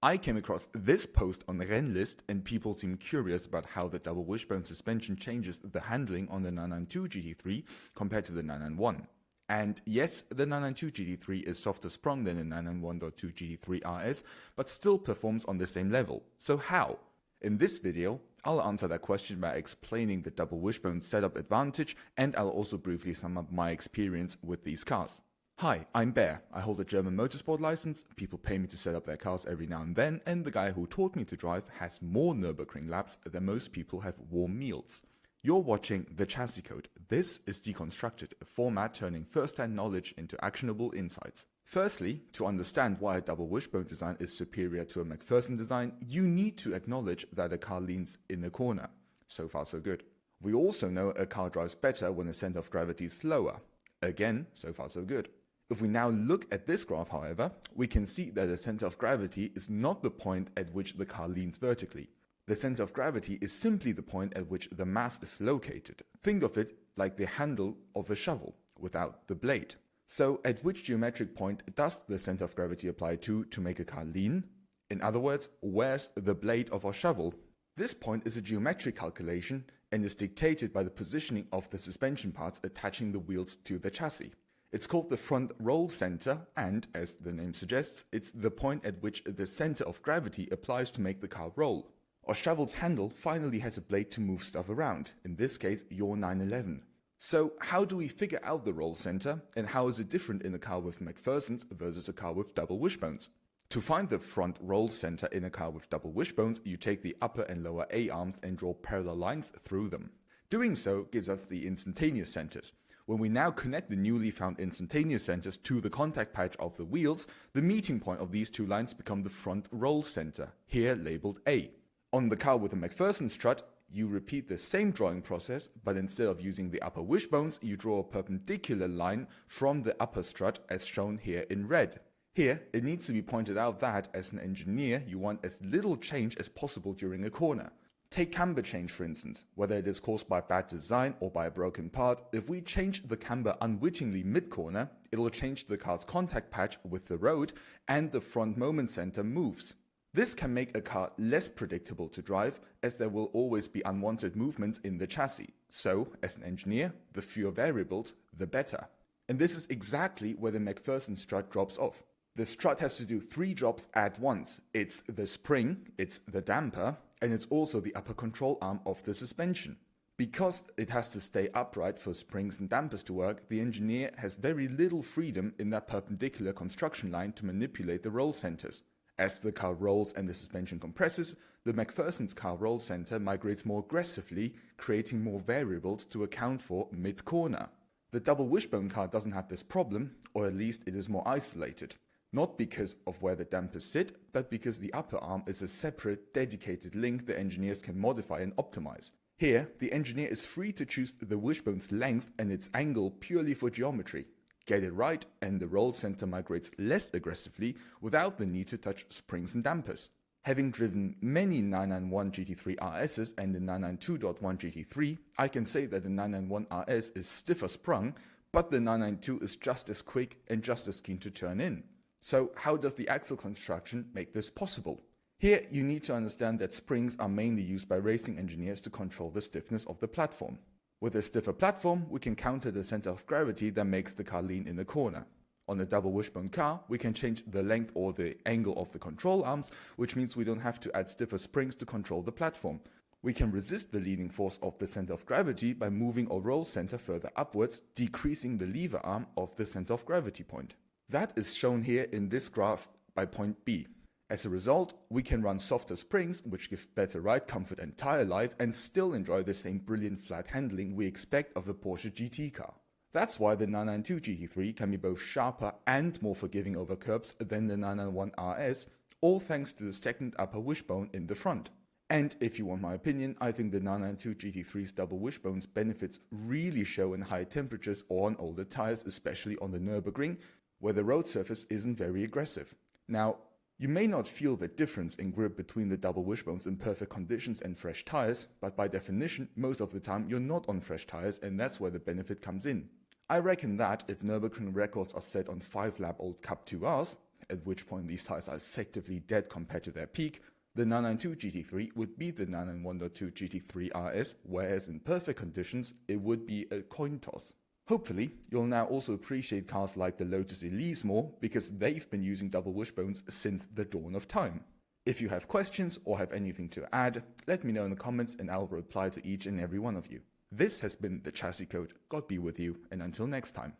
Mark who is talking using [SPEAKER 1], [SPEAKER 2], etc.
[SPEAKER 1] I came across this post on Rennlist and people seem curious about how the double wishbone suspension changes the handling on the 992 GT3 compared to the 991. And yes, the 992 GT3 is softer sprung than the 991.2 GT3 RS, but still performs on the same level. So how? In this video, I'll answer that question by explaining the double wishbone setup advantage, and I'll also briefly sum up my experience with these cars. Hi, I'm Bear. I hold a German motorsport license, people pay me to set up their cars every now and then, and the guy who taught me to drive has more Nürburgring laps than most people have warm meals. You're watching The Chassis Code. This is Deconstructed, a format turning first-hand knowledge into actionable insights. Firstly, to understand why a double wishbone design is superior to a MacPherson design, you need to acknowledge that a car leans in the corner. So far so good. We also know a car drives better when the center of gravity is lower. Again, so far so good. If we now look at this graph, however, we can see that the center of gravity is not the point at which the car leans vertically. The center of gravity is simply the point at which the mass is located. Think of it like the handle of a shovel, without the blade. So at which geometric point does the center of gravity apply to make a car lean? In other words, where's the blade of our shovel? This point is a geometric calculation and is dictated by the positioning of the suspension parts attaching the wheels to the chassis. It's called the front roll center and, as the name suggests, it's the point at which the center of gravity applies to make the car roll. Our shovel's handle finally has a blade to move stuff around, in this case your 911. So how do we figure out the roll center, and how is it different in a car with MacPhersons versus a car with double wishbones? To find the front roll center in a car with double wishbones, you take the upper and lower A-arms and draw parallel lines through them. Doing so gives us the instantaneous centers. When we now connect the newly found instantaneous centers to the contact patch of the wheels, the meeting point of these two lines become the front roll center, here labeled A. On the car with a MacPherson strut, you repeat the same drawing process, but instead of using the upper wishbones, you draw a perpendicular line from the upper strut as shown here in red. Here, it needs to be pointed out that, as an engineer, you want as little change as possible during a corner. Take camber change for instance. Whether it is caused by bad design or by a broken part, if we change the camber unwittingly mid-corner, it'll change the car's contact patch with the road and the front moment center moves. This can make a car less predictable to drive, as there will always be unwanted movements in the chassis. So, as an engineer, the fewer variables, the better. And this is exactly where the MacPherson strut drops off. The strut has to do three jobs at once. It's the spring, it's the damper, and it's also the upper control arm of the suspension. Because it has to stay upright for springs and dampers to work, the engineer has very little freedom in that perpendicular construction line to manipulate the roll centers. As the car rolls and the suspension compresses, the MacPherson's car roll center migrates more aggressively, creating more variables to account for mid-corner. The double wishbone car doesn't have this problem, or at least it is more isolated. Not because of where the dampers sit, but because the upper arm is a separate, dedicated link the engineers can modify and optimize. Here, the engineer is free to choose the wishbone's length and its angle purely for geometry. Get it right, and the roll center migrates less aggressively without the need to touch springs and dampers. Having driven many 991 GT3 RSs and the 992.1 GT3, I can say that the 991 RS is stiffer sprung, but the 992 is just as quick and just as keen to turn in. So how does the axle construction make this possible? Here you need to understand that springs are mainly used by racing engineers to control the stiffness of the platform. With a stiffer platform, we can counter the center of gravity that makes the car lean in the corner. On a double wishbone car, we can change the length or the angle of the control arms, which means we don't have to add stiffer springs to control the platform. We can resist the leaning force of the center of gravity by moving our roll center further upwards, decreasing the lever arm of the center of gravity point. That is shown here in this graph by point B. As a result, we can run softer springs, which give better ride comfort and tire life, and still enjoy the same brilliant flat handling we expect of a Porsche GT car. That's why the 992 GT3 can be both sharper and more forgiving over curbs than the 991 RS, all thanks to the second upper wishbone in the front. And if you want my opinion, I think the 992 GT3's double wishbones benefits really show in high temperatures or on older tires, especially on the Nürburgring, where the road surface isn't very aggressive. Now, you may not feel the difference in grip between the double wishbones in perfect conditions and fresh tires, but by definition, most of the time you're not on fresh tires, and that's where the benefit comes in. I reckon that if Nürburgring records are set on 5-lap old Cup 2Rs, at which point these tires are effectively dead compared to their peak, the 992 GT3 would beat the 991.2 GT3 RS, whereas in perfect conditions, it would be a coin toss. Hopefully, you'll now also appreciate cars like the Lotus Elise more, because they've been using double wishbones since the dawn of time. If you have questions or have anything to add, let me know in the comments and I'll reply to each and every one of you. This has been the Chassis Code. God be with you, and until next time.